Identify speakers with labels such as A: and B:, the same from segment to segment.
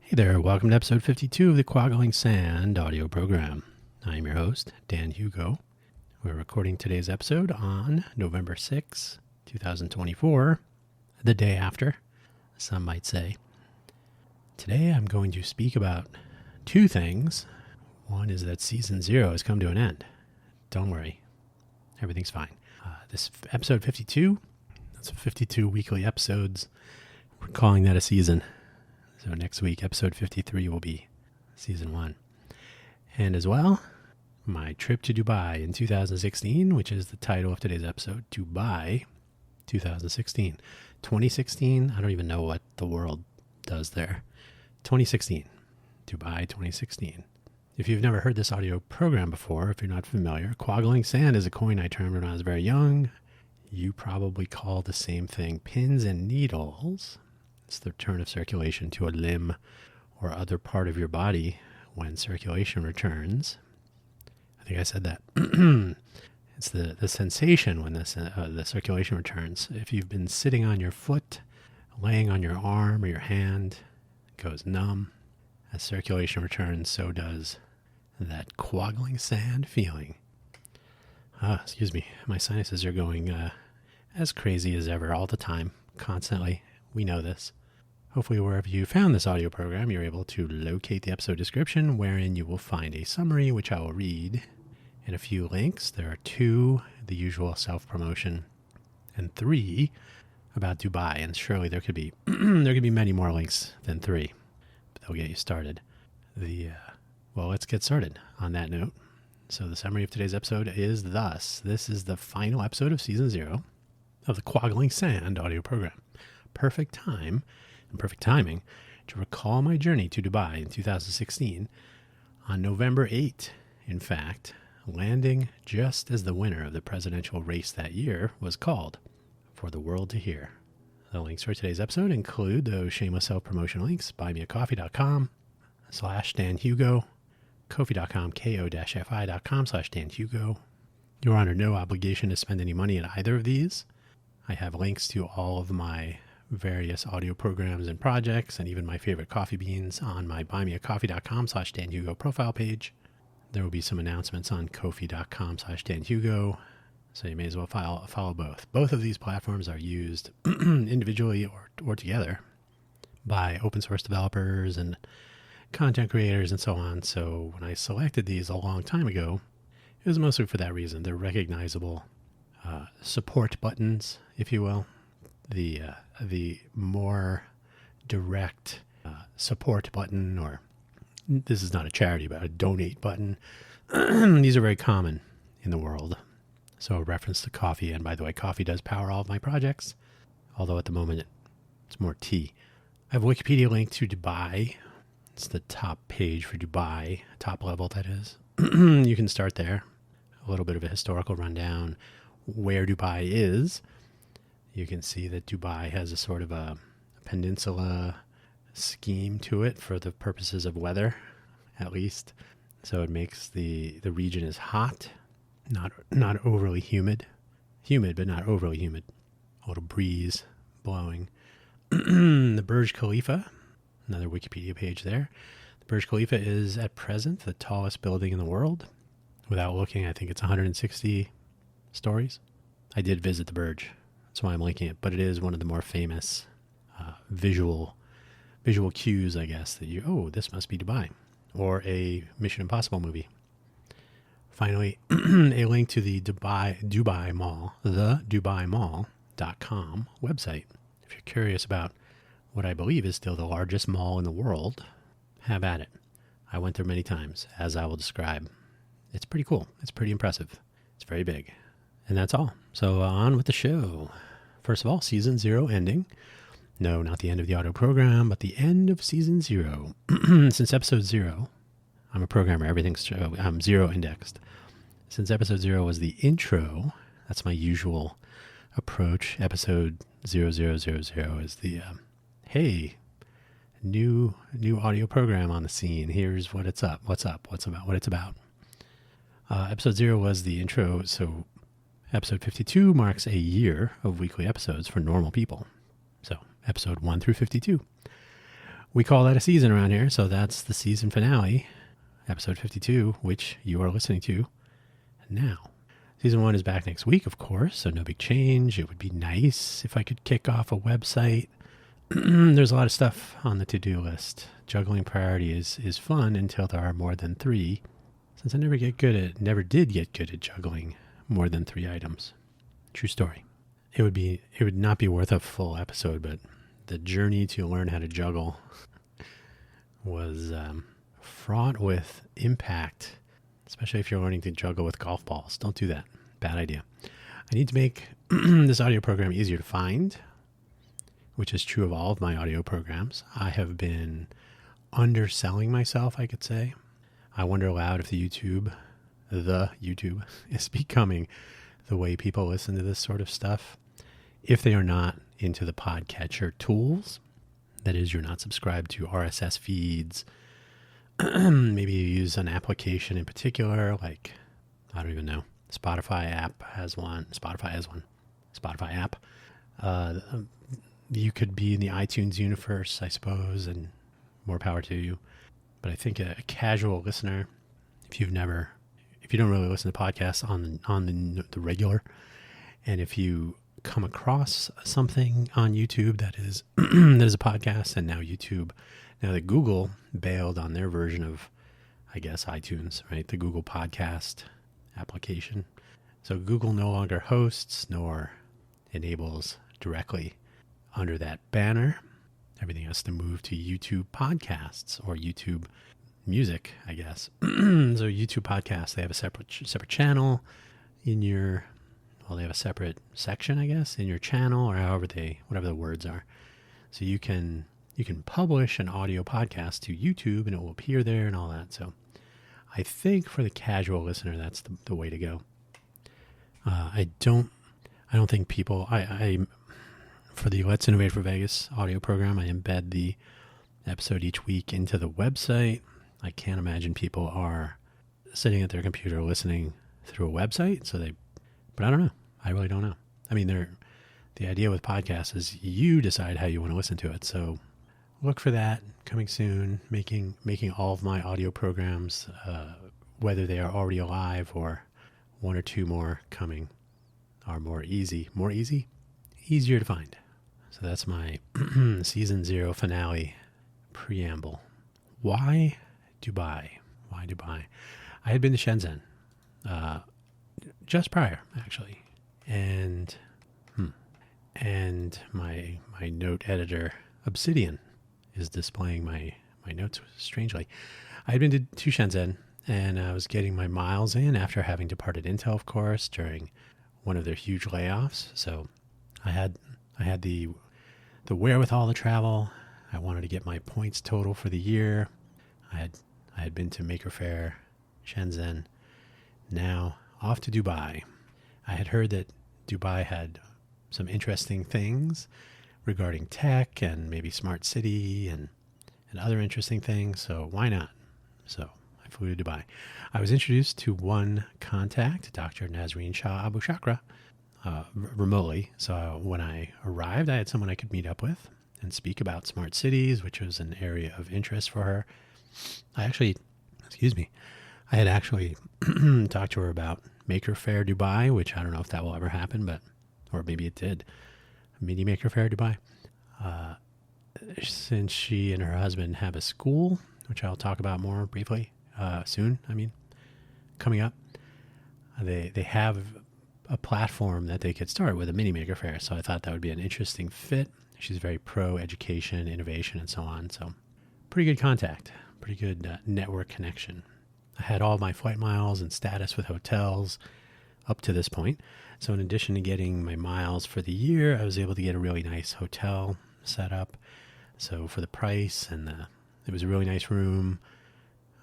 A: Hey there, welcome to episode 52 of the Quoggling Sand audio program. I'm your host, Dan Hugo. We're recording today's episode on November 6, 2024, the day after, some might say. Today I'm going to speak about two things. One is that season 0 has come to an end. Don't worry, everything's fine. This episode 52, that's 52 weekly episodes. We're calling that a season. So next week, episode 53 will be season 1. And as well, my trip to Dubai in 2016, which is the title of today's episode, Dubai 2016. 2016, I don't even know what the world does there. 2016, Dubai 2016. If you've never heard this audio program before, if you're not familiar, Quoggling Sand is a coin I termed when I was very young. You probably call the same thing pins and needles. It's the return of circulation to a limb or other part of your body when circulation returns. I think I said that. It's the sensation when the circulation returns. If you've been sitting on your foot, laying on your arm or your hand, it goes numb. As circulation returns, so does that quoggling sand feeling. Excuse me. My sinuses are going as crazy as ever all the time, constantly. We know this. Hopefully wherever you found this audio program, you're able to locate the episode description, wherein you will find a summary, which I will read, and a few links. There are 2, the usual self-promotion, and 3 about Dubai. And surely there could be many more links than 3, but they'll get you started. Well, let's get started on that note. So the summary of today's episode is thus. This is the final episode of season 0 of the Quoggling Sand audio program. Perfect time and perfect timing to recall my journey to Dubai in 2016 on November 8, in fact, landing just as the winner of the presidential race that year was called for the world to hear. The links for today's episode include those shameless self-promotion links, buymeacoffee.com/DanHugo, ko-fi.com, ko-fi.com/DanHugo. You're under no obligation to spend any money at either of these. I have links to all of my various audio programs and projects, and even my favorite coffee beans on my buymeacoffee.com/DanHugo profile page. There will be some announcements on ko-fi.com/DanHugo, so you may as well follow both. Both of these platforms are used individually or together by open source developers and content creators and so on. So when I selected these a long time ago, it was mostly for that reason. They're recognizable support buttons, if you will. The more direct support button, or this is not a charity, but a donate button. These are very common in the world. So a reference to coffee, and by the way, coffee does power all of my projects, although at the moment it's more tea. I have a Wikipedia link to Dubai. It's the top page for Dubai, top level that is. You can start there. A little bit of a historical rundown where Dubai is. You can see that Dubai has a sort of a peninsula scheme to it for the purposes of weather, at least. So it makes the region is hot, not overly humid. Humid, but not overly humid. A little breeze blowing. The Burj Khalifa, another Wikipedia page there. The Burj Khalifa is at present the tallest building in the world. Without looking, I think it's 160 stories. I did visit the Burj. That's why I'm linking it, but it is one of the more famous visual cues, I guess, that this must be Dubai, or a Mission Impossible movie. Finally, a link to the Dubai Mall, the DubaiMall.com website. If you're curious about what I believe is still the largest mall in the world, have at it. I went there many times, as I will describe. It's pretty cool. It's pretty impressive. It's very big. And that's all. So on with the show. First of all, season 0 ending. No, not the end of the audio program, but the end of season 0. Since episode 0, I'm a programmer. I'm 0 indexed. Since episode 0 was the intro, that's my usual approach. Episode 0000 is the, hey, new audio program on the scene. Here's what it's up. What it's about. Episode 0 was the intro, so episode 52 marks a year of weekly episodes for normal people. So, episode 1 through 52. we call that a season around here. So that's the season finale, episode 52, which you are listening to now. Season 1 is back next week, of course, so no big change. It would be nice if I could kick off a website. There's a lot of stuff on the to-do list. Juggling priority is fun until there are more than 3, since I never did get good at juggling more than 3 items. True story. It would not be worth a full episode, but the journey to learn how to juggle was fraught with impact, especially if you're learning to juggle with golf balls. Don't do that. Bad idea. I need to make this audio program easier to find, which is true of all of my audio programs. I have been underselling myself, I could say. I wonder aloud if the YouTube is becoming the way people listen to this sort of stuff. If they are not into the podcatcher tools, that is, you're not subscribed to RSS feeds, maybe you use an application in particular, like, I don't even know, Spotify has one. Spotify app. You could be in the iTunes universe, I suppose, and more power to you. But I think a casual listener, if you don't really listen to podcasts on the regular, and if you come across something on YouTube that is that is a podcast, and now that Google bailed on their version of, I guess, iTunes, right? The Google Podcast application. So Google no longer hosts nor enables directly under that banner. Everything has to move to YouTube Podcasts or YouTube Music, I guess. So YouTube Podcasts, they have a separate channel in your, they have a separate section, I guess, in your channel, or whatever the words are. So you can publish an audio podcast to YouTube and it will appear there and all that. So I think for the casual listener, that's the way to go. I don't think people, for the Let's Innovate for Vegas audio program, I embed the episode each week into the website. I can't imagine people are sitting at their computer listening through a website. But I don't know. I really don't know. I mean, the idea with podcasts is you decide how you want to listen to it. So look for that coming soon, making all of my audio programs, whether they are already alive or 1 or 2 more coming, are easier to find. So that's my season 0 finale preamble. Why Dubai? I had been to Shenzhen just prior, actually, and my note editor Obsidian is displaying my notes strangely. I had been to Shenzhen, and I was getting my miles in after having departed Intel, of course, during one of their huge layoffs. So I had the wherewithal to travel. I wanted to get my points total for the year. I had been to Maker Faire, Shenzhen. Now off to Dubai. I had heard that Dubai had some interesting things regarding tech and maybe smart city and other interesting things. So why not? So I flew to Dubai. I was introduced to one contact, Dr. Nazreen Shah Abu Shakra, remotely. So when I arrived, I had someone I could meet up with and speak about smart cities, which was an area of interest for her. I had actually talked to her about Maker Faire Dubai, which I don't know if that will ever happen, or maybe it did. Mini Maker Faire Dubai. Since she and her husband have a school, which I'll talk about more briefly soon, coming up, they have a platform that they could start with, a mini Maker Faire. So I thought that would be an interesting fit. She's very pro education, innovation, and so on. So pretty good contact, pretty good network connection. I had all my flight miles and status with hotels up to this point. So in addition to getting my miles for the year, I was able to get a really nice hotel set up. So for the price, it was a really nice room.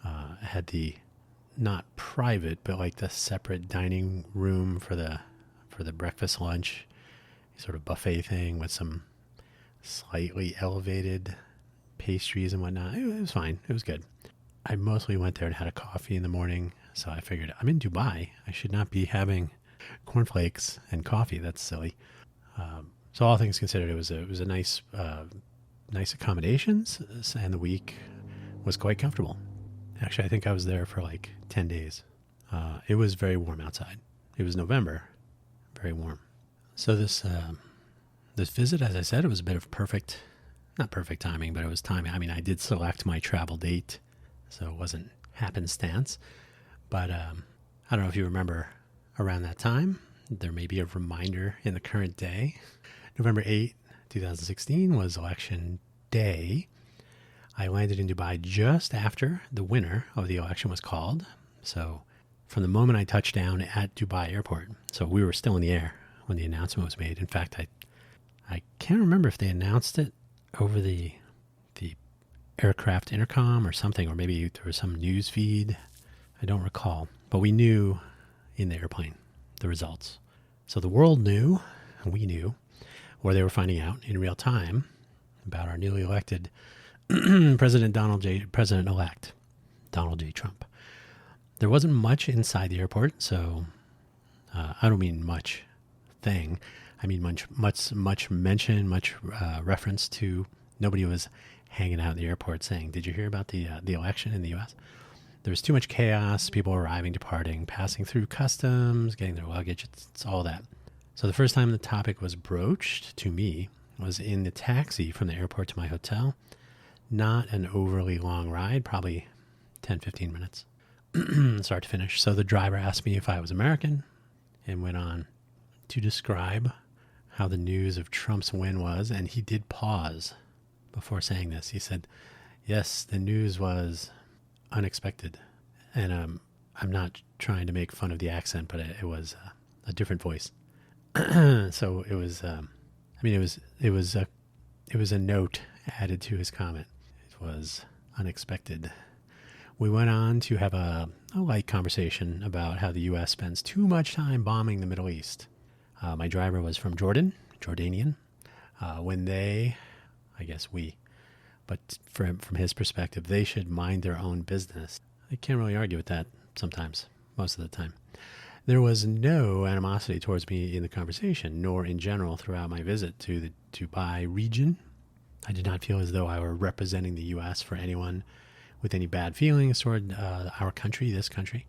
A: I had the, not private, but like the separate dining room for the breakfast, lunch, sort of buffet thing with some slightly elevated pastries and whatnot. It was fine. It was good. I mostly went there and had a coffee in the morning. So I figured, I'm in Dubai. I should not be having cornflakes and coffee. That's silly. So all things considered, it was a nice nice accommodations, and the week was quite comfortable. Actually, I think I was there for like 10 days. It was very warm outside. It was November, very warm. So this visit, as I said, it was a bit of not perfect timing, but it was timing. I mean, I did select my travel date, so it wasn't happenstance. But I don't know if you remember around that time, there may be a reminder in the current day. November 8th, 2016 was election day. I landed in Dubai just after the winner of the election was called. So from the moment I touched down at Dubai airport, so we were still in the air when the announcement was made. In fact, I can't remember if they announced it over the aircraft intercom or something, or maybe there was some news feed. I don't recall. But we knew in the airplane the results. So the world knew, we knew, or they were finding out in real time about our newly elected President-elect Donald J. Trump. There wasn't much inside the airport, so I don't mean much thing. I mean much mention, much reference to. Nobody was hanging out in the airport saying, "Did you hear about the election in the U.S.?" There was too much chaos. People arriving, departing, passing through customs, getting their luggage. It's all that. So the first time the topic was broached to me was in the taxi from the airport to my hotel. Not an overly long ride, probably 10, 15 minutes, start to finish. So the driver asked me if I was American and went on to describe how the news of Trump's win was. And he did pause before saying this. He said, yes, the news was unexpected. And I'm not trying to make fun of the accent, but it was a different voice. So it was, it was a note added to his comment. It was unexpected. We went on to have a light conversation about how the U.S. spends too much time bombing the Middle East. My driver was from Jordanian. But from his perspective, they should mind their own business. I can't really argue with that sometimes, most of the time. There was no animosity towards me in the conversation, nor in general throughout my visit to the Dubai region. I did not feel as though I were representing the U.S. for anyone with any bad feelings toward our country, this country.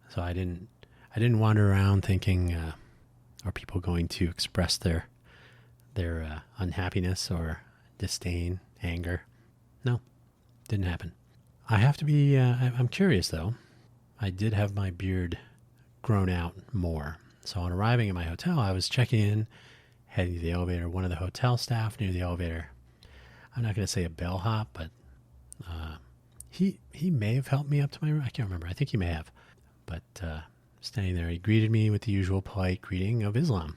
A: So I didn't wander around thinking, are people going to express their unhappiness or disdain, anger? No, didn't happen. I have to be, I'm curious though. I did have my beard grown out more. So on arriving at my hotel, I was checking in, heading to the elevator. One of the hotel staff near the elevator, I'm not going to say a bellhop, but he may have helped me up to my room. I can't remember. I think he may have. But standing there, he greeted me with the usual polite greeting of Islam,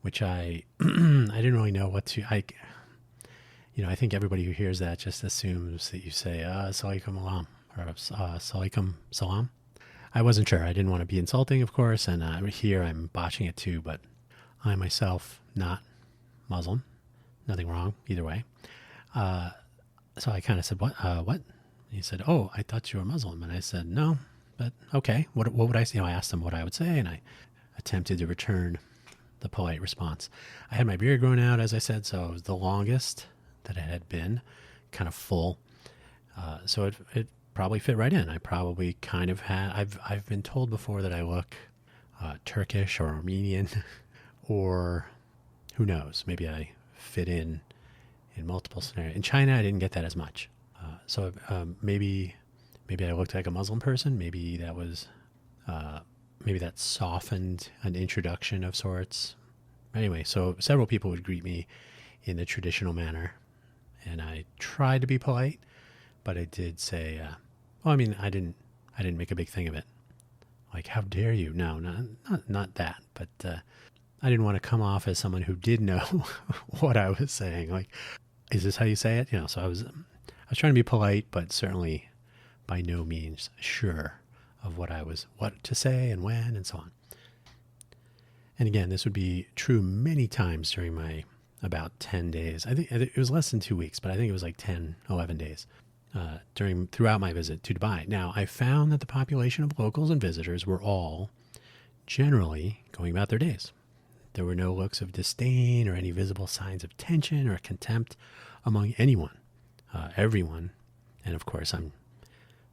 A: which I didn't really know what to. I think everybody who hears that just assumes that you say Assalamualaikum alam or Assalamualaikum salam. I wasn't sure. I didn't want to be insulting, of course, and here I'm botching it too. But I myself not Muslim. Nothing wrong either way. So I kind of said, what? And he said, oh, I thought you were Muslim. And I said, no, but okay. What would I say? I asked him what I would say, and I attempted to return the polite response. I had my beard grown out, as I said, so it was the longest that it had been, kind of full. So it probably fit right in. I probably kind of had, I've been told before that I look Turkish or Armenian, or who knows, maybe I fit in multiple scenarios. In China, I didn't get that as much. So maybe I looked like a Muslim person. Maybe that was, maybe that softened an introduction of sorts. Anyway, so several people would greet me in the traditional manner, and I tried to be polite, but I did say, I didn't make a big thing of it. Like, how dare you? No, not that. But I didn't want to come off as someone who did know what I was saying. Like, is this how you say it? So I was trying to be polite, but certainly by no means sure of what to say and when and so on. And again, this would be true many times during my about 10 days. I think it was less than 2 weeks, but I think it was like 10, 11 days throughout my visit to Dubai. Now, I found that the population of locals and visitors were all generally going about their days. There were no looks of disdain or any visible signs of tension or contempt among anyone, everyone. And of course, I'm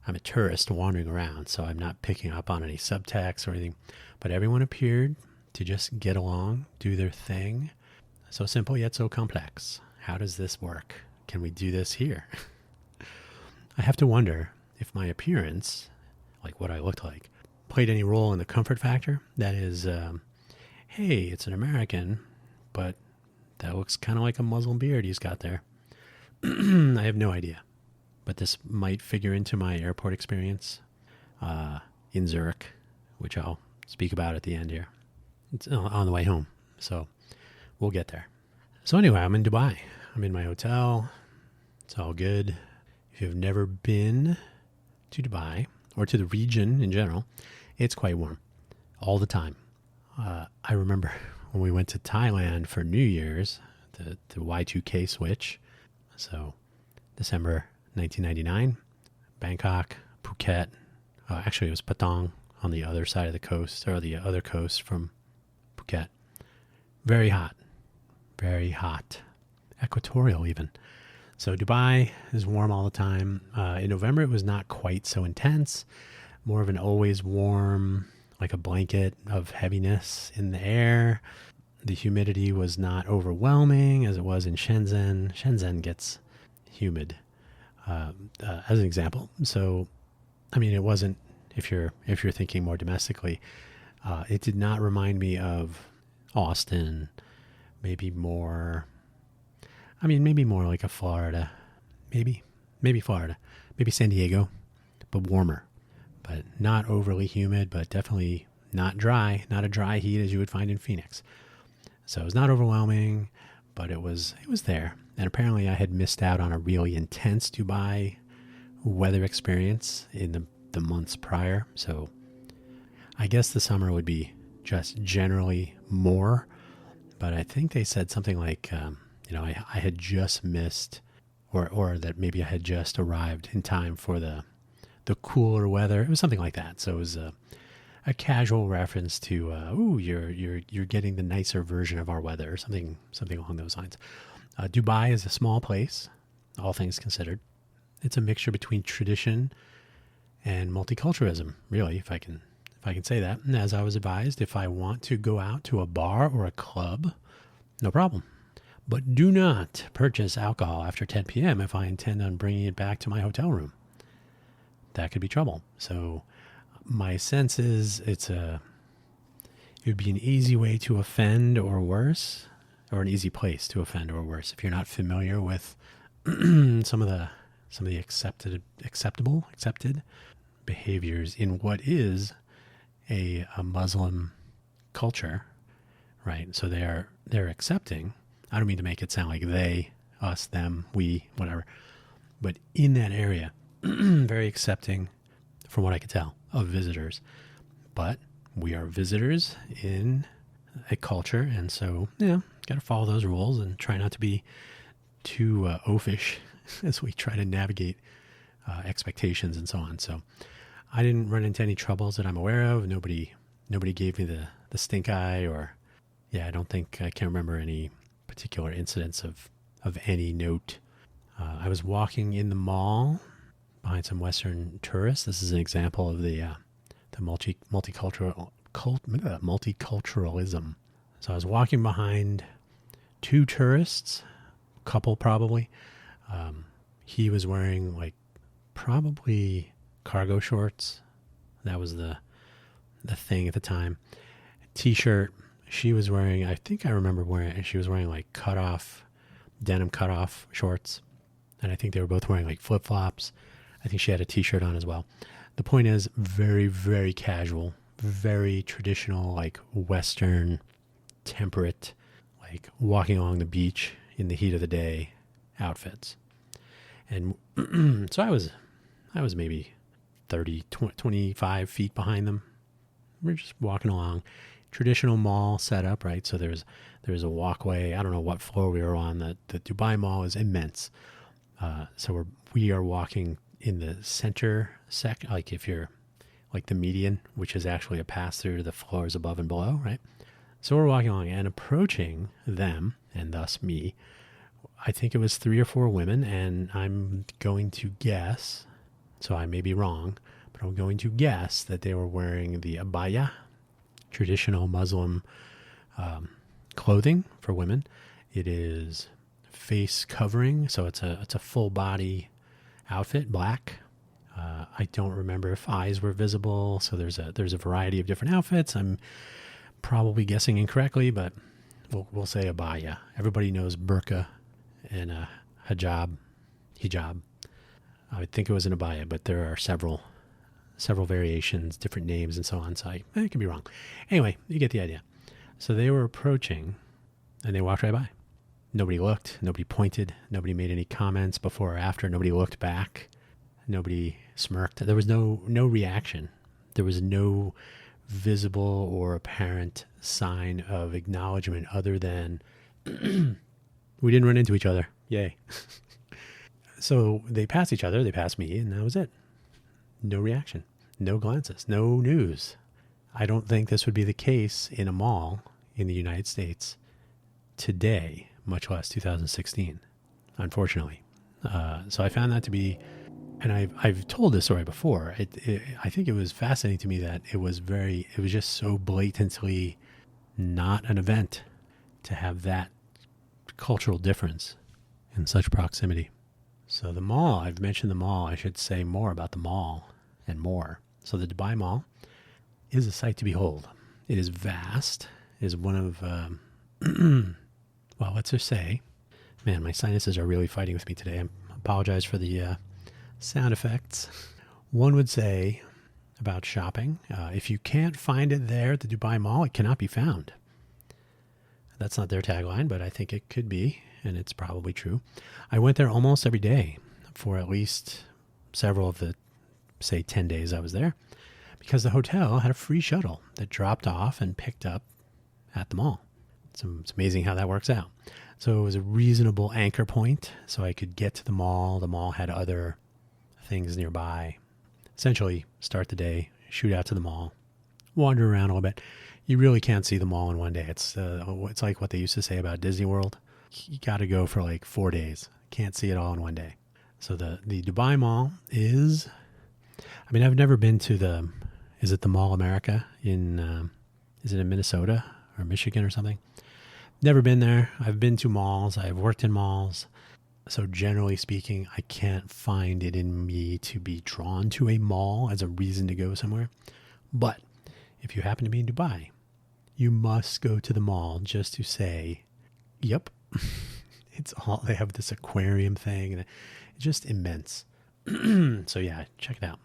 A: a tourist wandering around, so I'm not picking up on any subtext or anything. But everyone appeared to just get along, do their thing. So simple yet so complex. How does this work? Can we do this here? I have to wonder if my appearance, like what I looked like, played any role in the comfort factor. That is, hey, it's an American, but that looks kind of like a Muslim beard he's got there. I have no idea. But this might figure into my airport experience in Zurich, which I'll speak about at the end here. It's on the way home, so we'll get there. So anyway, I'm in Dubai. I'm in my hotel. It's all good. If you've never been to Dubai or to the region in general, it's quite warm all the time. I remember when we went to Thailand for New Year's, the Y2K switch. So December 1999, Bangkok, Phuket. Actually, it was Patong on the other side of the coast, or the other coast from Phuket. Very hot. Very hot. Equatorial even. So Dubai is warm all the time. In November, it was not quite so intense. More of an always warm, like a blanket of heaviness in the air. The humidity was not overwhelming as it was in Shenzhen. Shenzhen gets humid, as an example. So, I mean, it wasn't, if you're thinking more domestically, it did not remind me of Austin, maybe more like a Florida, maybe Florida, maybe San Diego, but warmer, but not overly humid, but definitely not dry, not a dry heat as you would find in Phoenix. So it was not overwhelming, but it was there. And apparently I had missed out on a really intense Dubai weather experience in the months prior. So I guess the summer would be just generally more, but I think they said something like, I had just missed, or that maybe I had just arrived in time for the cooler weather. It was something like that. So it was a casual reference to, you're getting the nicer version of our weather, or something along those lines. Dubai is a small place, all things considered. It's a mixture between tradition and multiculturalism, really, if I can say that. And as I was advised, if I want to go out to a bar or a club, no problem. But do not purchase alcohol after 10 p.m. if I intend on bringing it back to my hotel room. That could be trouble. So my sense is it would be an easy way to offend or worse, or an easy place to offend or worse if you're not familiar with some of the accepted behaviors in what is a Muslim culture, right? So they're accepting. I don't mean to make it sound like they, us, them, we, whatever, but in that area, very accepting, from what I could tell, of visitors. But we are visitors in a culture, and so got to follow those rules and try not to be too oafish as we try to navigate expectations and so on. So I didn't run into any troubles that I'm aware of. Nobody gave me the stink eye, or I can't remember any particular incidents of any note. I was walking in the mall behind some Western tourists. This is an example of the multiculturalism. So I was walking behind two tourists, couple probably. He was wearing probably cargo shorts. That was the thing at the time. T-shirt. She was wearing, she was wearing denim cutoff shorts. And I think they were both wearing flip-flops. I think she had a T-shirt on as well. The point is, very, very casual, very traditional, Western, temperate, walking along the beach in the heat of the day outfits. And so I was maybe 30, 25 feet behind them. We're just walking along. Traditional mall setup, right? So there's a walkway. I don't know what floor we were on. The Dubai Mall is immense. So we are walking in the center if you're the median, which is actually a pass through to the floors above and below, right? So we're walking along and approaching them, and thus me. I think it was 3 or 4 women, and I'm going to guess, so I may be wrong, but I'm going to guess that they were wearing the abaya, traditional Muslim clothing for women. It is face covering, so it's a full body outfit, black. I don't remember if eyes were visible, so there's a variety of different outfits. I'm probably guessing incorrectly, but we'll say abaya. Everybody knows burqa and hijab. I would think it was an abaya, but there are several variations, different names, and so on. So I could be wrong. Anyway, you get the idea. So they were approaching, and they walked right by. Nobody looked. Nobody pointed. Nobody made any comments before or after. Nobody looked back. Nobody smirked. There was no reaction. There was no visible or apparent sign of acknowledgement other than we didn't run into each other. Yay. So they passed each other. They passed me, and that was it. No reaction. No glances. No news. I don't think this would be the case in a mall in the United States today, much less 2016, unfortunately. So I found that to be, and I've told this story before. I think it was fascinating to me that it was just so blatantly not an event to have that cultural difference in such proximity. So the mall, I've mentioned the mall. I should say more about the mall and more. So the Dubai Mall is a sight to behold. It is vast. It is one of, well, let's just say, man, my sinuses are really fighting with me today. I apologize for the sound effects. One would say about shopping, if you can't find it there at the Dubai Mall, it cannot be found. That's not their tagline, but I think it could be, and it's probably true. I went there almost every day for at least several of the, say, 10 days I was there, because the hotel had a free shuttle that dropped off and picked up at the mall. So it's amazing how that works out. So it was a reasonable anchor point, so I could get to the mall. The mall had other things nearby. Essentially, start the day, shoot out to the mall, wander around a little bit. You really can't see the mall in one day. It's like what they used to say about Disney World. You got to go for like 4 days. Can't see it all in one day. So the Dubai Mall is, I mean, I've never been to is it the Mall America is it in Minnesota or Michigan or something? Never been there. I've been to malls. I've worked in malls. So generally speaking, I can't find it in me to be drawn to a mall as a reason to go somewhere. But if you happen to be in Dubai, you must go to the mall just to say, yep, they have this aquarium thing and it's just immense. So yeah, check it out.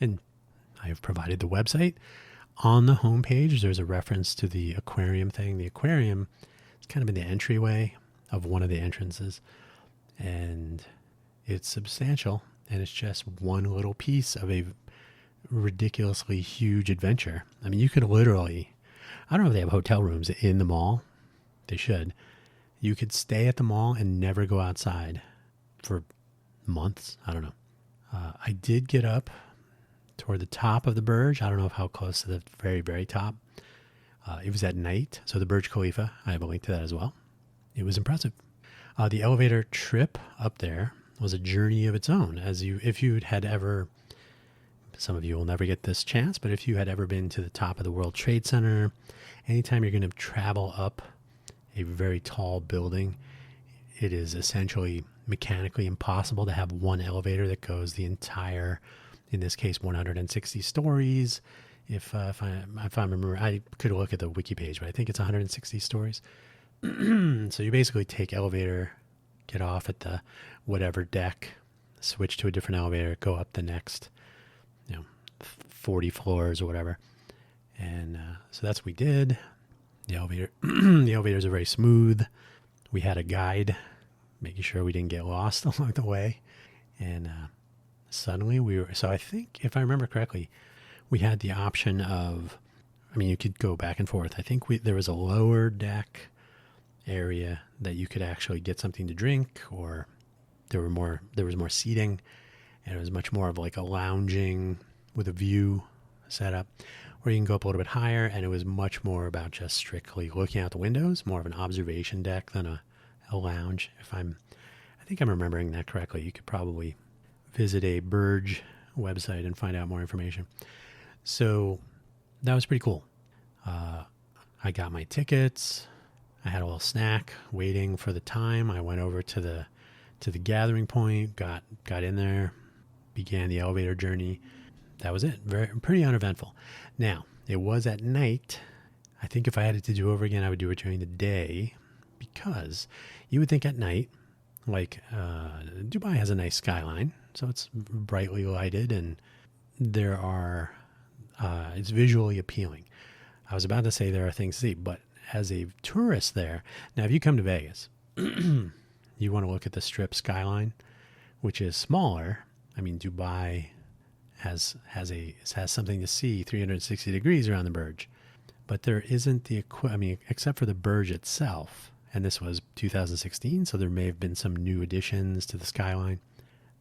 A: And I have provided the website. On the homepage, there's a reference to the aquarium thing. The aquarium is kind of in the entryway of one of the entrances. And it's substantial. And it's just one little piece of a ridiculously huge adventure. I mean, you could literally, I don't know if they have hotel rooms in the mall. They should. You could stay at the mall and never go outside for months. I don't know. I did get up toward the top of the Burj. I don't know how close to the very, very top. It was at night. So the Burj Khalifa, I have a link to that as well. It was impressive. The elevator trip up there was a journey of its own. If you had ever, some of you will never get this chance, but if you had ever been to the top of the World Trade Center, anytime you're going to travel up a very tall building, it is essentially mechanically impossible to have one elevator that goes the entire, in this case, 160 stories. If I remember, I could look at the wiki page, but I think it's 160 stories. So you basically take elevator, get off at the whatever deck, switch to a different elevator, go up the next, 40 floors or whatever. And so that's what we did. The elevators are very smooth. We had a guide, making sure we didn't get lost along the way. And suddenly so I think, if I remember correctly, we had the option of, you could go back and forth. I think there was a lower deck area that you could actually get something to drink, or there was more seating, and it was much more of like a lounging with a view setup, where you can go up a little bit higher, and it was much more about just strictly looking out the windows, more of an observation deck than a lounge. I think I'm remembering that correctly. You could probably visit a Burge website and find out more information. So that was pretty cool. I got my tickets. I had a little snack waiting for the time. I went over to the gathering point, got in there, began the elevator journey. That was it. Pretty uneventful. Now, it was at night. I think if I had it to do over again, I would do it during the day, because you would think at night, like Dubai has a nice skyline, so it's brightly lighted, and it's visually appealing. I was about to say there are things to see, but as a tourist there, now if you come to Vegas, you want to look at the Strip skyline, which is smaller. I mean, Dubai has something to see 360 degrees around the Burj, but there isn't except for the Burj itself. And this was 2016, so there may have been some new additions to the skyline.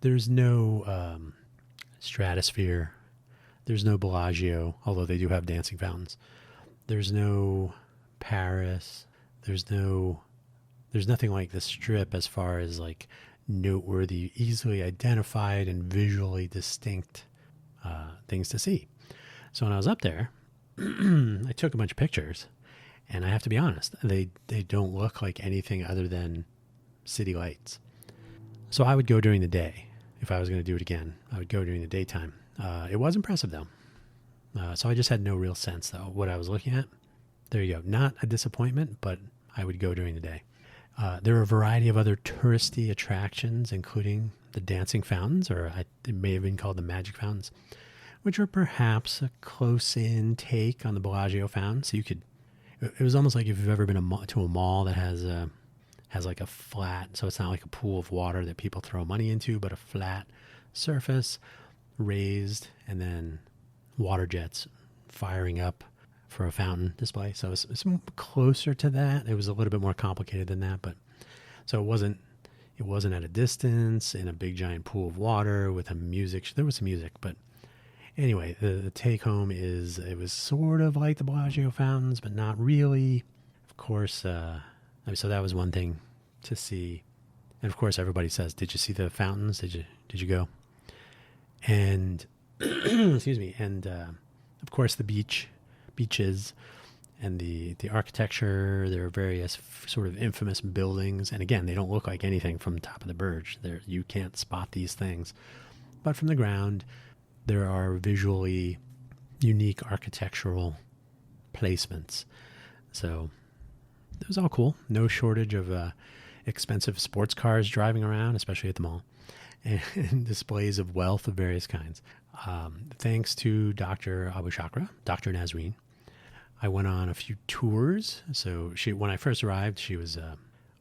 A: There's no Stratosphere. There's no Bellagio, although they do have dancing fountains. There's no Paris. There's nothing like the Strip as far as like noteworthy, easily identified, and visually distinct things to see. So when I was up there, I took a bunch of pictures. And I have to be honest, they don't look like anything other than city lights. So I would go during the day. If I was going to do it again, I would go during the daytime. It was impressive, though. So I just had no real sense, though, what I was looking at. There you go. Not a disappointment, but I would go during the day. There are a variety of other touristy attractions, including the dancing fountains, it may have been called the magic fountains, which are perhaps a close-in take on the Bellagio fountain. So it was almost like if you've ever been to a mall that has like a flat, so it's not like a pool of water that people throw money into, but a flat surface, raised, and then water jets firing up for a fountain display. So it's closer to that. It was a little bit more complicated than that, but so it wasn't at a distance in a big giant pool of water with a music. There was some music, but anyway, the take home is it was sort of like the Bellagio fountains, but not really. Of course, so that was one thing to see. And of course, everybody says, "Did you see the fountains? Did you go?" And excuse me. And of course, the beaches, and the architecture. There are various sort of infamous buildings, and again, they don't look like anything from the top of the Burj. You can't spot these things, but from the ground, there are visually unique architectural placements. So it was all cool. No shortage of expensive sports cars driving around, especially at the mall, and displays of wealth of various kinds. Thanks to Dr. Abu Shakra, Dr. Nazreen, I went on a few tours. So when I first arrived, she was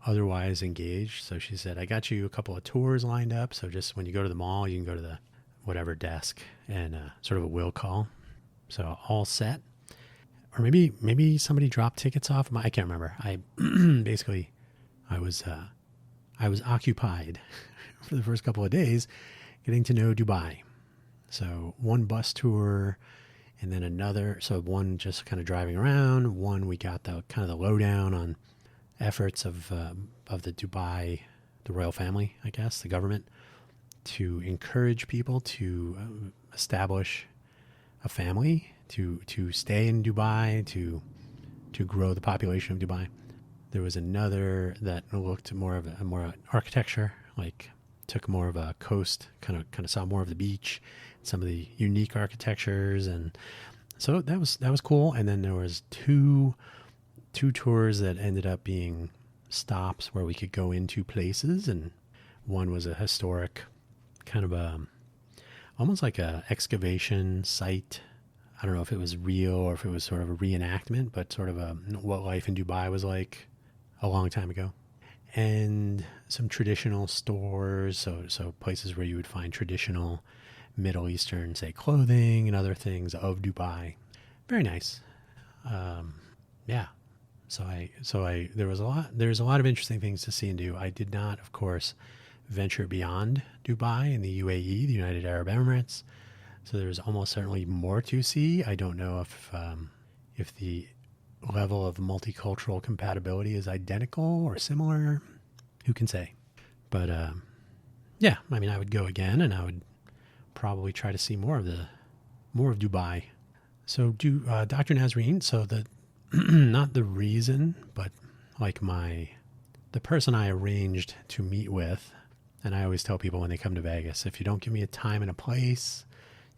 A: otherwise engaged. So she said, "I got you a couple of tours lined up. So just when you go to the mall, you can go to the whatever desk and sort of a will call." So all set. Or maybe somebody dropped tickets off. I can't remember. I was occupied for the first couple of days getting to know Dubai. So one bus tour, and then another. So one just kind of driving around. One we got the kind of the lowdown on efforts of the Dubai, the royal family, I guess, the government, to encourage people to establish a family, to stay in Dubai, to grow the population of Dubai. There was another that looked more architecture, like took more of a coast, kind of saw more of the beach, some of the unique architectures, and so that was cool. And then there was two tours that ended up being stops where we could go into places, and one was a historic kind of almost like a excavation site. I don't know if it was real or if it was sort of a reenactment, but sort of what life in Dubai was like a long time ago. And some traditional stores, so places where you would find traditional Middle Eastern, say, clothing and other things of Dubai. Very nice. Yeah. There's a lot of interesting things to see and do. I did not, of course, venture beyond Dubai in the UAE, the United Arab Emirates. So there's almost certainly more to see. I don't know if the level of multicultural compatibility is identical or similar. Who can say? But yeah, I mean, I would go again, and I would probably try to see more of Dubai. So Dr. Nazreen. So the not the reason, but like the person I arranged to meet with. And I always tell people when they come to Vegas, if you don't give me a time and a place,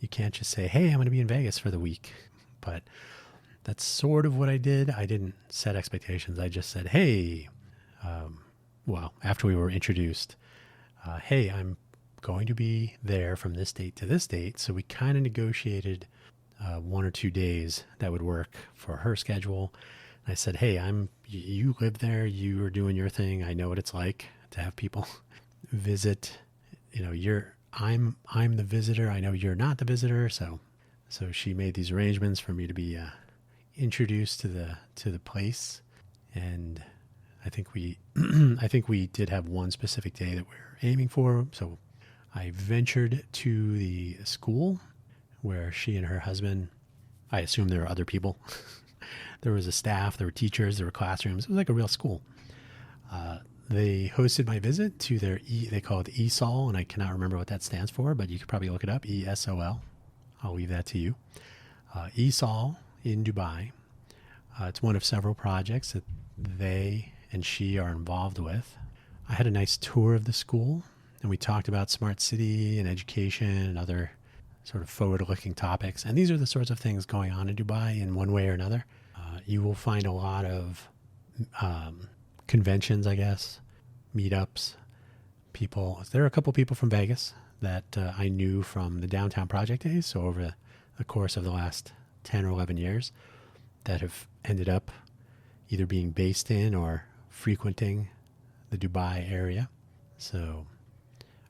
A: you can't just say, hey, I'm going to be in Vegas for the week. But that's sort of what I did. I didn't set expectations. I just said, hey, after we were introduced, hey, I'm going to be there from this date to this date. So we kind of negotiated 1 or 2 days that would work for her schedule. And I said, hey, you live there. You are doing your thing. I know what it's like to have people visit. I'm the visitor. I know you're not the visitor. So she made these arrangements for me to be introduced to the place. And I think we did have one specific day that we were aiming for. So I ventured to the school where she and her husband, I assume there were other people. There was a staff, there were teachers, there were classrooms. It was like a real school. They hosted my visit to their they call it ESOL, and I cannot remember what that stands for, but you could probably look it up, ESOL. I'll leave that to you. ESOL in Dubai. It's one of several projects that they and she are involved with. I had a nice tour of the school, and we talked about smart city and education and other sort of forward-looking topics. And these are the sorts of things going on in Dubai in one way or another. You will find a lot of conventions, I guess, meetups, people. There are a couple people from Vegas that I knew from the downtown project days. So over the course of the last 10 or 11 years that have ended up either being based in or frequenting the Dubai area. So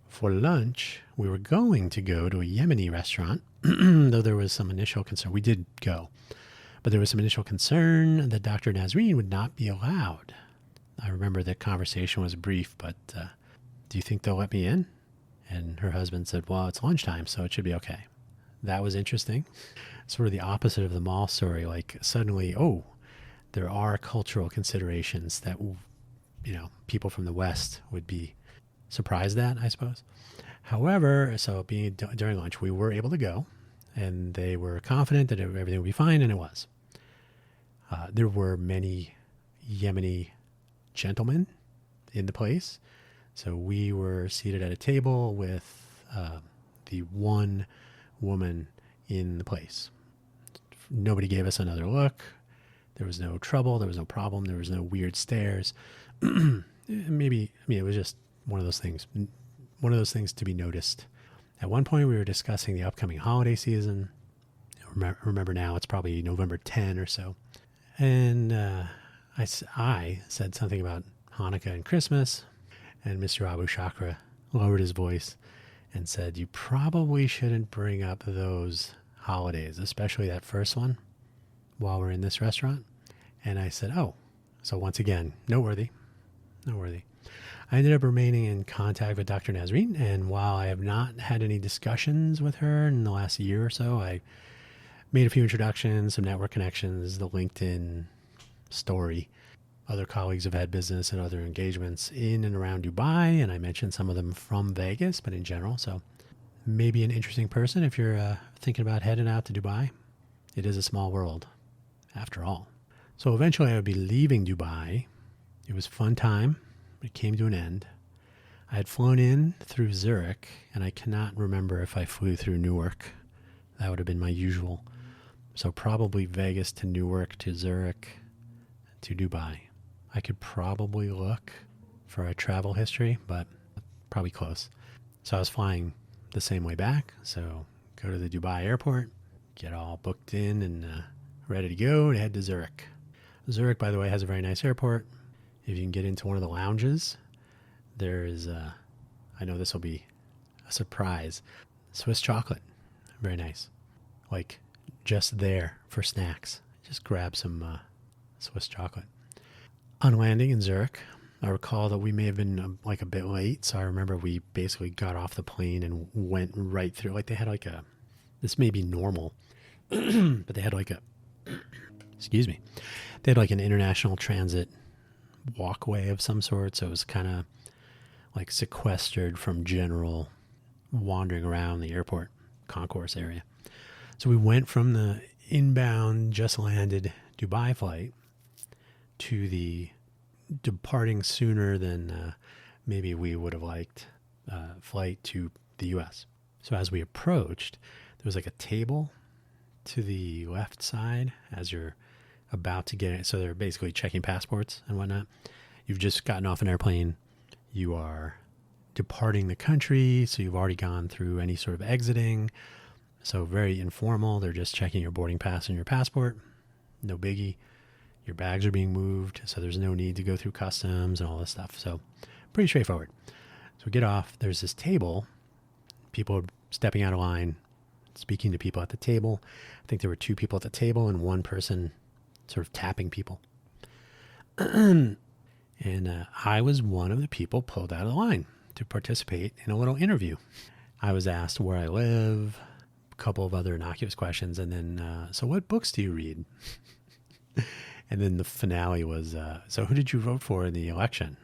A: for lunch, we were going to go to a Yemeni restaurant, though there was some initial concern. We did go, but there was some initial concern that Dr. Nazreen would not be allowed. I remember the conversation was brief, but do you think they'll let me in? And her husband said, well, it's lunchtime, so it should be okay. That was interesting. Sort of the opposite of the mall story. Like suddenly, there are cultural considerations that, people from the West would be surprised at, I suppose. However, so being during lunch, we were able to go, and they were confident that everything would be fine, and it was. There were many Yemeni gentlemen in the place. So we were seated at a table with the one woman in the place. Nobody gave us another look. There was no trouble. There was no problem. There was no weird stares. It was just one of those things to be noticed. At one point, we were discussing the upcoming holiday season. Remember now, it's probably November 10 or so. And I said something about Hanukkah and Christmas, and Mr. Abu Shakra lowered his voice and said, you probably shouldn't bring up those holidays, especially that first one, while we're in this restaurant. And I said, so once again, noteworthy. I ended up remaining in contact with Dr. Nazreen, and while I have not had any discussions with her in the last year or so, I made a few introductions, some network connections, the LinkedIn story. Other colleagues have had business and other engagements in and around Dubai, and I mentioned some of them from Vegas, but in general. So maybe an interesting person if you're thinking about heading out to Dubai. It is a small world, after all. So eventually I would be leaving Dubai. It was a fun time. It came to an end. I had flown in through Zurich, and I cannot remember if I flew through Newark. That would have been my usual. So probably Vegas to Newark to Zurich to Dubai. I could probably look for a travel history, but probably close. So I was flying the same way back. So go to the Dubai airport, get all booked in and ready to go and head to Zurich. Zurich, by the way, has a very nice airport. If you can get into one of the lounges, there is, I know this will be a surprise, Swiss chocolate. Very nice. Like just there for snacks. Just grab some Swiss chocolate. On landing in Zurich, I recall that we may have been a bit late. So I remember we basically got off the plane and went right through. Like they had this may be normal, but they had like excuse me, they had like an international transit walkway of some sort. So it was kind of like sequestered from general wandering around the airport concourse area. So we went from the inbound, just landed Dubai flight to the departing sooner than maybe we would have liked flight to the US. So as we approached, there was like a table to the left side as you're about to get it. So they're basically checking passports and whatnot. You've just gotten off an airplane. You are departing the country. So you've already gone through any sort of exiting. So very informal. They're just checking your boarding pass and your passport. No biggie. Your bags are being moved. So there's no need to go through customs and all this stuff. So pretty straightforward. So we get off. There's this table. People are stepping out of line, speaking to people at the table. I think there were 2 people at the table and 1 person sort of tapping people. And I was one of the people pulled out of the line to participate in a little interview. I was asked where I live, a couple of other innocuous questions, and then, so what books do you read? And then the finale was, so who did you vote for in the election?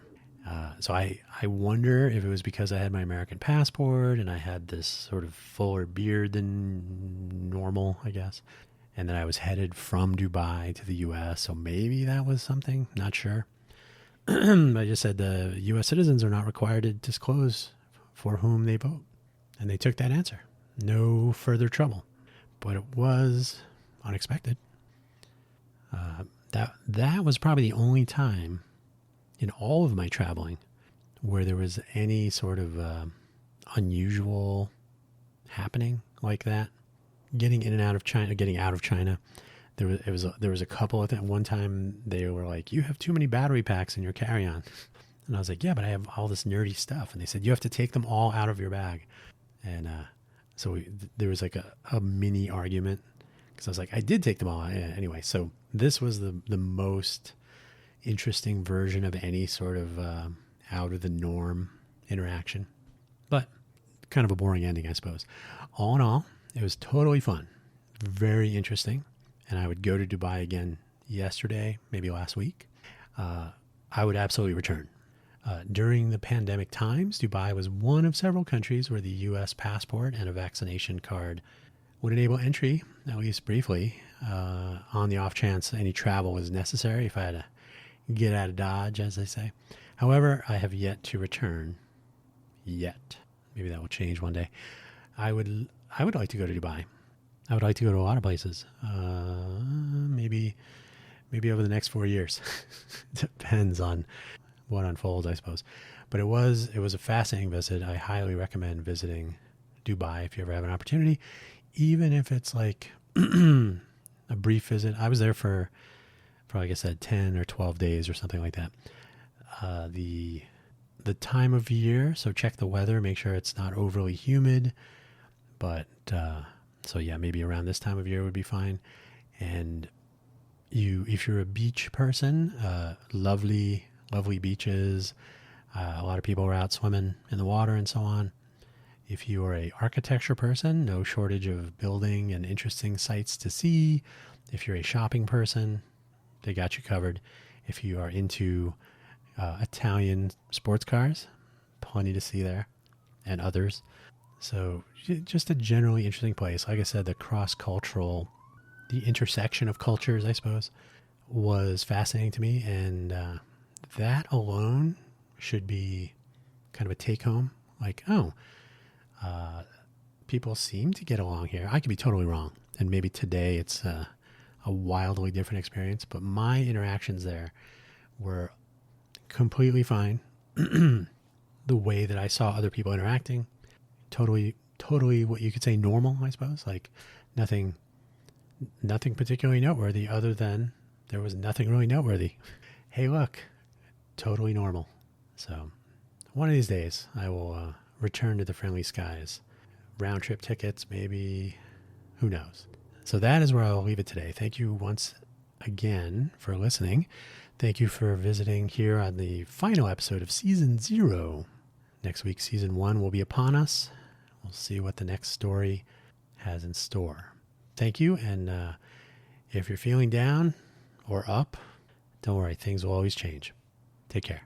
A: So I wonder if it was because I had my American passport and I had this sort of fuller beard than normal, I guess. And then I was headed from Dubai to the US. So maybe that was something, not sure. I just said the US citizens are not required to disclose for whom they vote. And they took that answer. No further trouble. But it was unexpected. That was probably the only time in all of my traveling where there was any sort of unusual happening like that. Getting in and out of China, getting out of China. There was a couple at one time they were like, you have too many battery packs in your carry-on. And I was like, yeah, but I have all this nerdy stuff. And they said, you have to take them all out of your bag. And so there was like a mini argument because I was like, I did take them all. Anyway, so this was the most interesting version of any sort of out of the norm interaction, but kind of a boring ending, I suppose. All in all, it was totally fun, very interesting, and I would go to Dubai again yesterday, maybe last week. I would absolutely return. During the pandemic times, Dubai was one of several countries where the U.S. passport and a vaccination card would enable entry, at least briefly, on the off chance any travel was necessary if I had to get out of Dodge, as they say. However, I have yet to return. Yet. Maybe that will change one day. I would like to go to Dubai. I would like to go to a lot of places. Maybe over the next 4 years. Depends on what unfolds, I suppose. But it was a fascinating visit. I highly recommend visiting Dubai if you ever have an opportunity, even if it's like a brief visit. I was there for like I said, 10 or 12 days or something like that. The time of year, so check the weather, make sure it's not overly humid. But so yeah, maybe around this time of year would be fine. And if you're a beach person, lovely beaches. A lot of people are out swimming in the water and so on. If you are a architecture person, no shortage of building and interesting sights to see. If you're a shopping person, they got you covered. If you are into Italian sports cars, plenty to see there, and others. So just a generally interesting place. Like I said, the cross-cultural, the intersection of cultures, I suppose, was fascinating to me. And that alone should be kind of a take-home. Like, people seem to get along here. I could be totally wrong. And maybe today it's a wildly different experience. But my interactions there were completely fine. The way that I saw other people interacting, totally what you could say normal, I suppose. Like nothing particularly noteworthy other than there was nothing really noteworthy. Hey, look, totally normal. So one of these days I will return to the friendly skies. Round trip tickets, maybe, who knows? So that is where I'll leave it today. Thank you once again for listening. Thank you for visiting here on the final episode of Season 0. Next week, Season 1 will be upon us. We'll see what the next story has in store. Thank you. And if you're feeling down or up, don't worry, things will always change. Take care.